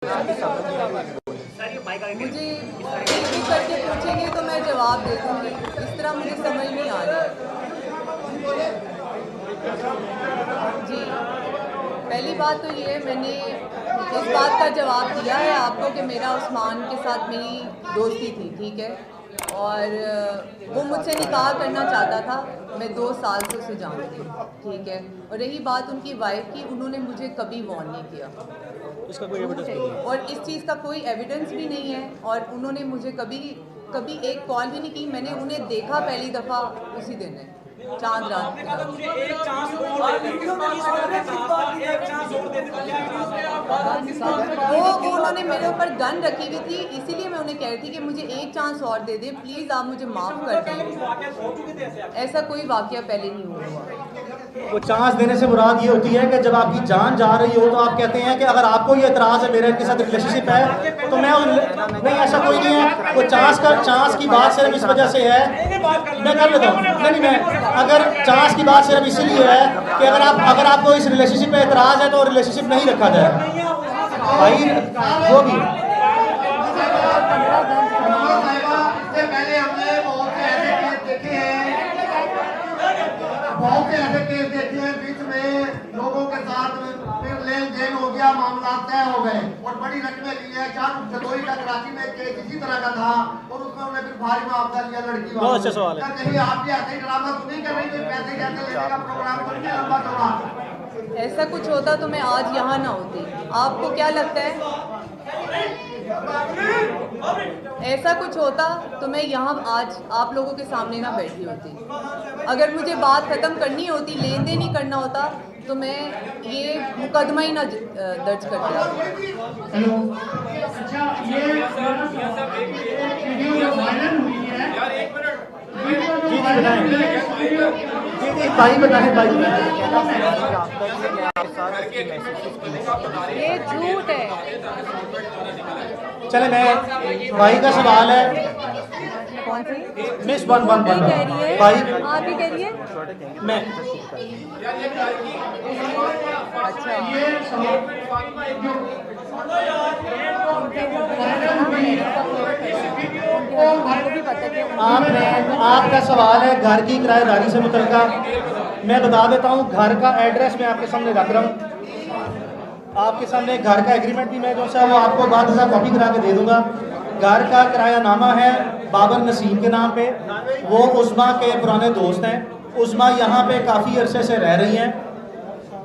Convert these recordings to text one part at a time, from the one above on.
मुझे भी करके पूछेंगे तो मैं जवाब दे दूँगी। इस तरह मुझे समझ नहीं आ रहा। जी, पहली बात तो ये है, मैंने इस बात का जवाब दिया है आपको कि मेरा उस्मान के साथ मेरी दोस्ती थी, ठीक है? और वो मुझसे निकाह करना चाहता था। मैं 2 साल से उसे जानती हूँ, ठीक है? और रही बात उनकी वाइफ की, उन्होंने मुझे कभी वार्न नहीं किया। इसका कोई एविडेंस नहीं है और इस चीज़ का कोई एविडेंस भी नहीं है। और उन्होंने मुझे कभी एक कॉल भी नहीं की। मैंने उन्हें देखा पहली दफ़ा उसी दिन है, चाँद रात को। वो उन्होंने मेरे ऊपर गन रखी हुई थी, इसीलिए मैं उन्हें कह रही थी कि मुझे एक चांस और दे दें प्लीज़, आप मुझे माफ़ कर दें। ऐसा कोई वाक़या पहले नहीं हुआ। वो चांस देने से मुराद ये होती है कि जब आपकी जान जा रही हो तो आप कहते हैं कि अगर आपको ये एतराज़ है मेरे इनके साथ रिलेशनशिप है तो मैं नहीं, ऐसा कोई नहीं है। वो चांस की बात सिर्फ इस वजह से है, मैं कर लेता हूँ। नहीं, मैं अगर चांस की बात सिर्फ इसीलिए है कि अगर आपको इस रिलेशनशिप पे एतराज़ है तो रिलेशनशिप नहीं रखा जाए भाई। वो भी बहुत से ऐसे केस देखे हैं, बीच में लोगों के साथ फिर लेन देन हो गया, मामला तय हो गए और बड़ी रकमें ली है। जदोई का कराची में केस इसी तरह का था और उसमें उन्हें फिर भारी मुआवजा लिया लड़की वालों। बहुत अच्छा सवाल है। कहीं आप भी ऐसे ही ड्रामा तो नहीं कर रही, कोई पैसे कैसे लेने का प्रोग्राम तो नहीं लंबा चौड़ा? ऐसा कुछ होता तो मैं आज यहाँ ना होती। आपको क्या लगता है ऐसा कुछ होता तो मैं यहाँ आज आप लोगों के सामने ना बैठी होती? अगर मुझे बात ख़त्म करनी होती, लेन देन ही करना होता तो मैं ये मुकदमा ही ना दर्ज करता। हेलो, अच्छा ये वीडियो वायरल हुई है। भाई बताएं भाई। ये झूठ है। चले, मैं भाई का सवाल है। कौन सी मिस वन कह रही है? भाई आप ही कह रही है? मैं अच्छा, आपका सवाल है घर की किराएदारी से मुतल्लिका। मैं बता देता हूँ, घर का एड्रेस मैं आपके सामने रख रहा हूँ। आपके सामने घर का एग्रीमेंट भी मैं जो सा वो आपको बाद में कॉपी करा के दे दूंगा। घर का किरायानामा है बाबर नसीम के नाम पे। वो उस्मा के पुराने दोस्त हैं। उस्मा यहाँ पे काफ़ी अरसे से रह रही हैं।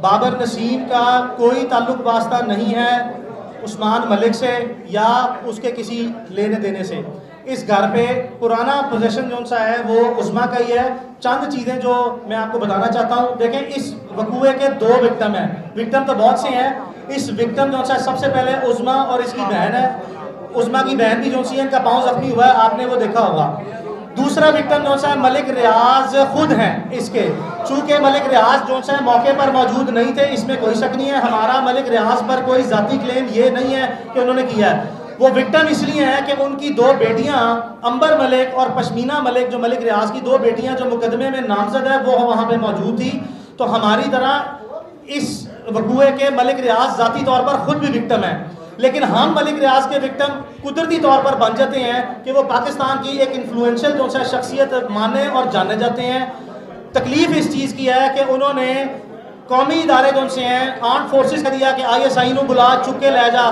बाबर नसीम का कोई ताल्लुक वास्ता नहीं है उस्मान मलिक से या उसके किसी लेने देने से। इस घर पे पुराना पोजेशन जो सा है वो उस्मा का ही है। चंद चीज़ें जो मैं आपको बताना चाहता हूँ, देखें इस वकूए के 2 विक्टिम हैं। विक्टिम तो बहुत से हैं। इस विक्टिम जो सा सबसे पहले उस्मा और इसकी बहन है। उस्मा की बहन भी जो सी है, इनका पाँव जख्मी हुआ है, आपने वो देखा होगा। दूसरा विक्टिम जो सा मलिक रियाज खुद हैं इसके। चूँकि मलिक रियाज जो सा मौके पर मौजूद नहीं थे, इसमें कोई शक नहीं है। हमारा मलिक रियाज पर कोई जाती क्लेम ये नहीं है कि उन्होंने किया है। वो विक्टिम इसलिए है कि उनकी 2 बेटियां अंबर मलिक और पश्मीना मलिक, जो मलिक रियाज की 2 बेटियां जो मुकदमे में नामजद है, वो वहाँ पे मौजूद थी। तो हमारी तरह इस वकूए के मलिक रियाज ज़ाती तौर पर खुद भी विक्टिम है, लेकिन हम मलिक रियाज के विक्टिम कुदरती तौर पर बन जाते हैं कि वो पाकिस्तान की एक इन्फ्लुएंशियल जो सा शख्सियत माने और जाने जाते हैं। तकलीफ इस चीज़ की है कि उन्होंने कौमी इदारे जो से हैं आर्म फोर्सेस का दिया कि ISI को बुला चुप के ले जा।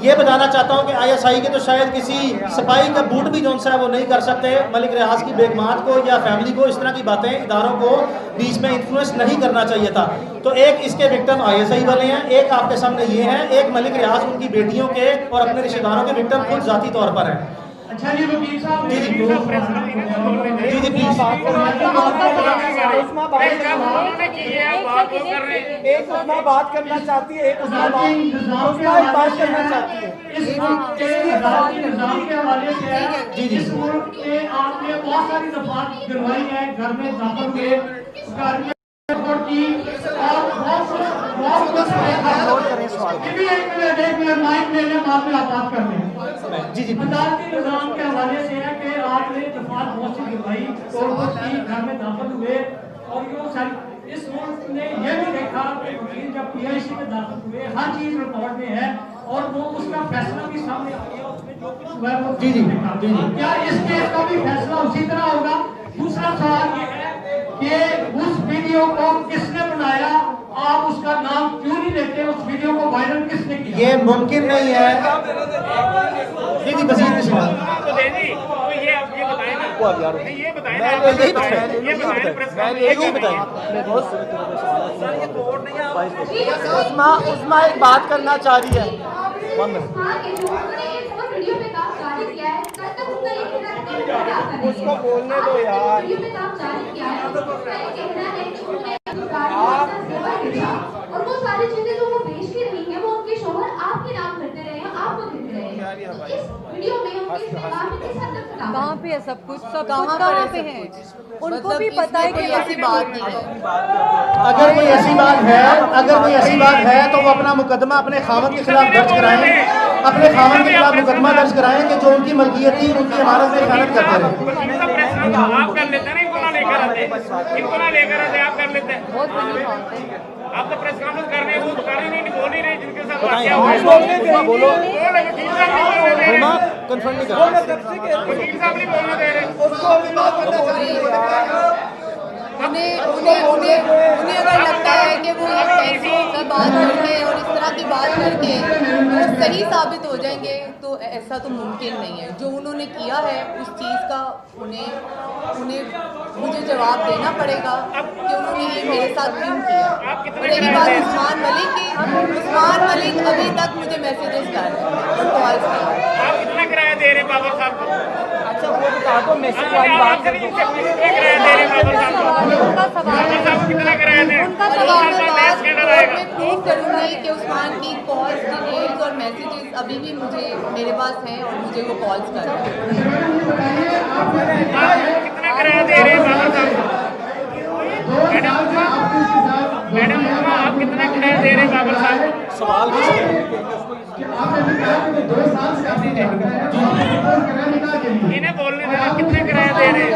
ये बताना चाहता हूँ कि ISI के तो शायद किसी सफाई का बूट भी जो है वो नहीं कर सकते। मलिक रियाज की बेगमात को या फैमिली को इस तरह की बातें इदारों को बीच में इन्फ्लुएंस नहीं करना चाहिए था। तो एक इसके विक्टिम ISI वाले हैं, एक आपके सामने ये हैं, एक मलिक रियाज उनकी बेटियों के और अपने रिश्तेदारों के विक्टिम खुद ज़ाती तौर पर हैं। अच्छा जी वकील साहब, जी जी प्लीज। एक उस्मा बात करना चाहती है, एक उस्मा बात करना चाहती है। इस निजाम के हवाले से जी जी इस मुल्क में आपने बहुत सारी दफात दिलवाई है, घर में दाखिल हुए, घर में की और बात करते हैं। जी जी अदालती निजाम के हवाले से है कि आपने दफात बहुत सी दिलवाई, तोड़फोड़ की, घर में दाखिल हुए और ये सारी इस मुल्क ने यह भी देखा कि वकील जब PIC में दाखिल हुए हर चीज रिकॉर्ड में है और वो उसका फैसला भी सामने आ गया, उसमें जो कुछ हुआ है वो जी जी जी जी। क्या इस केस का भी फैसला उसी तरह होगा? दूसरा सवाल ये है कि उस वीडियो को किसने बनाया, आप उसका नाम क्यों नहीं लेते? उस वीडियो को वायरल किसने किया? ये मुमकिन नहीं है। जी जी वजीर की सवाल। उस्मा एक बात करना चाह रही है। उसको बोलने दो यार। और वो सारी चीजें जो वो बेच के रही है वो उनके शोहर आपके नाम करते रहे हैं, आपको देते रहे हैं। तो इस वीडियो में उनके इस्तेमाल में किस हद तक कहाँ पे है सब कुछ? सब कहाँ पे है? उनको भी पता है कि ऐसी बात नहीं है। अगर कोई ऐसी बात है, अगर कोई ऐसी बात है तो वो अपना मुकदमा अपने खामन के खिलाफ दर्ज कराएं, अपने खामन के खिलाफ मुकदमा दर्ज कराएं कि जो उनकी मलकियत थी उनकी इमारत में खयानत करते रहे। आप कर लेते हैं ना, इनको ना लेकर आते, आप कर लेते हैं। बहुत बड़ी बात है। आप तो प्रेस कॉन्फ्रेंस कर रहे हैं, वो कर ही नहीं, बोल ही रहे जिनके साथ बताएं, वाकया हुआ है। बोलने दे, बोलो। वकील साहब नहीं बोलने दे रहे। कंफर्म नहीं कर वकील साहब नहीं बोलने दे रहे। उन्हें अगर लगता है कि वो ये पैसों का बात करके और इस तरह की बात करके वो सही साबित हो जाएंगे, तो ऐसा तो मुमकिन नहीं है। जो उन्होंने किया है उस चीज़ का उन्हें मुझे जवाब देना पड़ेगा कि उन्होंने ये मेरे साथ क्यों किया। और रही बात उस्मान मलिक की, उस्मान मलिक अभी तक मुझे मैसेजेस कर रहे हैं, कॉल्स कर रहे हैं। आप कितना किराया दे रहे बाबर साहब को? अच्छा वो बता दो, मैसेज वाली बात कर दो। कितना किराया दे रहे बाबर साहब को? उनका सवाल बाबर साहब को कितना किराया दे? उनका और सवाल एक है। बात कोर्ट में प्रूव करूंगी कि उस्मान की कॉल्स, डिटेल्स और मैसेजेस अभी भी मेरे पास हैं और मुझे वो कॉल्स कर रहे हैं। आप कितना किराया दे रहे बाबर साहब को? मैडम आप कितना किराया दे रहे बाबर साहब को? सवाल इन्हें बोलने दे, आप कितना किराया दे रहे हैं?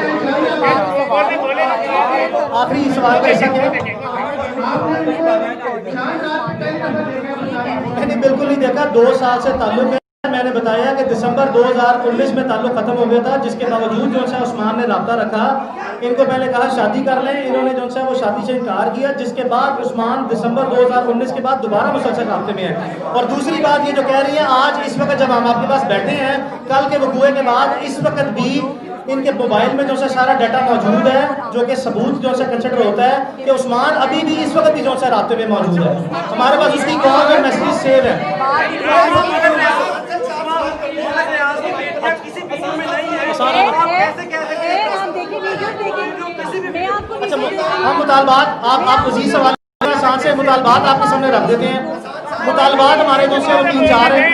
बोले आखिरी सवाल का ऐसा क्या? मैंने बिल्कुल नहीं देखा, 2 साल से ताल्लुक है। मैंने बताया कि दिसंबर 2019 में ताल्लुक खत्म हो गया था, जिसके बावजूद जो है उस्मान ने राब्ता रखा। इनको पहले कहा शादी कर लें, इन्होंने जो है वो शादी से इनकार किया, जिसके बाद उस्मान दिसंबर 2019 के बाद दोबारा मुसलसल राब्ते में है। और दूसरी बात ये जो कह रही है, आज इस वक्त जब हम आपके पास बैठे हैं, कल के वकूए के बाद इस वक्त भी इनके मोबाइल में जो है सारा डाटा मौजूद है, जो कि सबूत जो है कंसिडर होता है कि उस्मान अभी भी इस वक्त भी जो है राब्ते में मौजूद है। हमारे पास उसकी कॉल और मैसेज सेव है। अच्छा, हम मुतालबात आप वजीर सवाल आसान से मुतालबात आपके सामने रख देते हैं। मुतालबात हमारे जो है वो 3-4 हैं।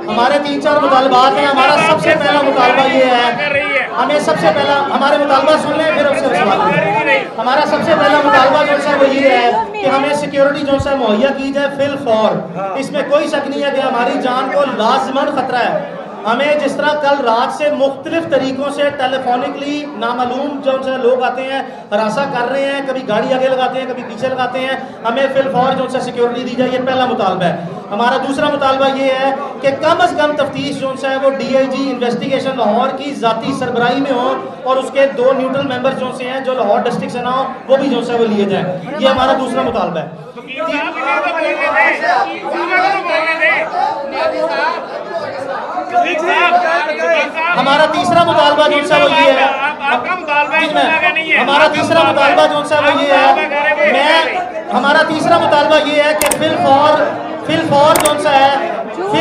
हमारे 3-4 मुतालबात हैं। हमारा सबसे पहला मुतालबा ये है, हमें सबसे पहला हमारे मुतालबा सुन लें फिर उससे सवाल करें। हमारा सबसे पहला मुतालबा जो है वो ये है कि हमें सिक्योरिटी जो है मुहैया की जाए फिल फॉर। इसमें कोई शक नहीं है कि हमारी जान को लाजमन खतरा है। हमें जिस तरह कल रात से मुख्तलिफ तरीकों से टेलीफोनिकली नामालूम जो है लोग आते हैं, हरासा कर रहे हैं, कभी गाड़ी आगे लगाते हैं, कभी पीछे लगाते हैं, हमें फिल फौर जो है सिक्योरिटी दी जाए। ये पहला मुतालबा है। हमारा दूसरा मुतालबा ये है कि कम अज़ कम तफ्तीश जो है वो DIG इन्वेस्टिगेशन लाहौर की ज़ाती सरबराही में हो और उसके 2 न्यूट्रल मेंबर्स जो से हैं जो लाहौर डिस्ट्रिक्ट से ना हो, वो भी जो है वो लिए जाए। ये हमारा दूसरा मुतालबा है। हमारा तीसरा मुतालबा जो है वो ये है, हमारा तीसरा मुतालबा जो है वो ये है, हमारा तीसरा मुतालबा ये है कि फिल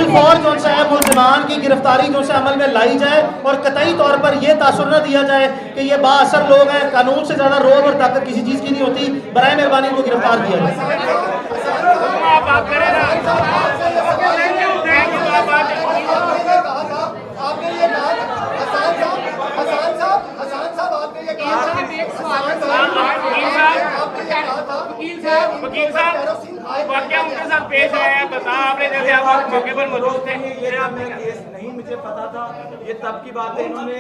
फौर जो है मुल्ज़िमान की गिरफ्तारी जो है अमल में लाई जाए और कतई तौर पर यह तासुर न दिया जाए कि ये बाअसर लोग हैं, कानून से ज़्यादा रोब और ताकत किसी चीज़ की नहीं होती। बराए मेहरबानी को गिरफ्तार किया जाए। वकील साहब वाकया उनके साथ पेश आया, बता आपने जैसे आप मौके पर मौजूद थे। ये आपने केस नहीं मुझे पता था, ये तब की बात है। इन्होंने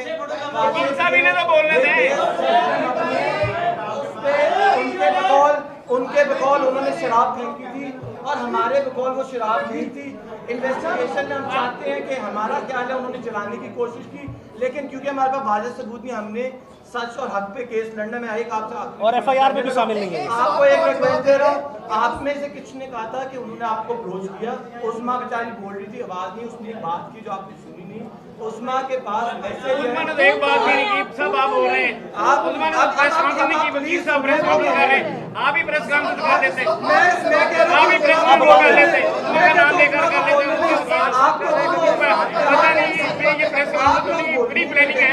वकील साहब इन्हें तो बोलने थे। उनके बकौल उनके बकौल उन्होंने शराब फेंकी थी और हमारे बकौल वो शराब नहीं थी। इन्वेस्टिगेशन में हम चाहते हैं कि हमारा ख्याल है उन्होंने जलाने की कोशिश की, लेकिन क्योंकि हमारे पास वाज़ेह सबूत नहीं, हमने सच और हक पे केस लड़ने में एक आपसे और FIR में भी शामिल नहीं है। आपको एक रिक्वेस्ट दे रहा हूँ, आप में से किसी ने कहा था कि उन्होंने आपको अप्रोच किया, उस्मा बेचारी बोल रही थी, आवाज नहीं, उसने एक बात की जो आपने सुनी नहीं। उस्मा के पास मैसेज उस्मा ने तो एक बात भी नहीं की, सब आप बोल रहे हैं। आप उस्मा ने प्रेस कॉन्फ्रेंस नहीं की, वकील साहब प्रेस कॉन्फ्रेंस कर रहे हैं, आप ही प्रेस कॉन्फ्रेंस कर देते, आप ही प्रेस कॉन्फ्रेंस कर लेते, उनका नाम लेकर कर लेते। पता नहीं ये प्रेस कॉन्फ्रेंस बड़ी प्लानिंग है।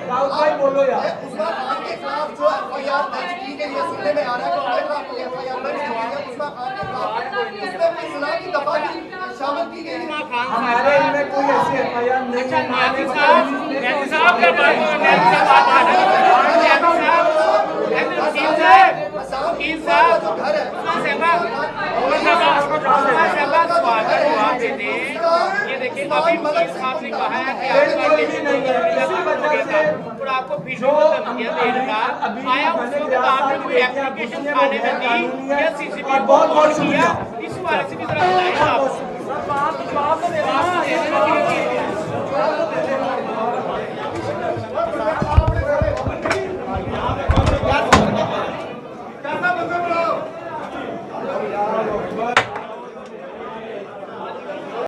राहुल भाई बोलो यार। उस्मा खान के खिलाफ जो FIR दर्ज की गई है, सुनने में आ रहा है कि FIR दर्ज की गई है उस्मा खान के खिलाफ, उसमें कोई गुनाह की दफा शामिल की गई है। हमारे इनमें कोई ऐसी FIR नहीं है। नैती साहब का बात ये देखिए, अभी आपने कहा है कि आपको वीडियो धमकियां देने का आया, उसको तो आपने कोई एप्लीकेशन थाने में दी या CCTV बहुत किया, इस बारे से भी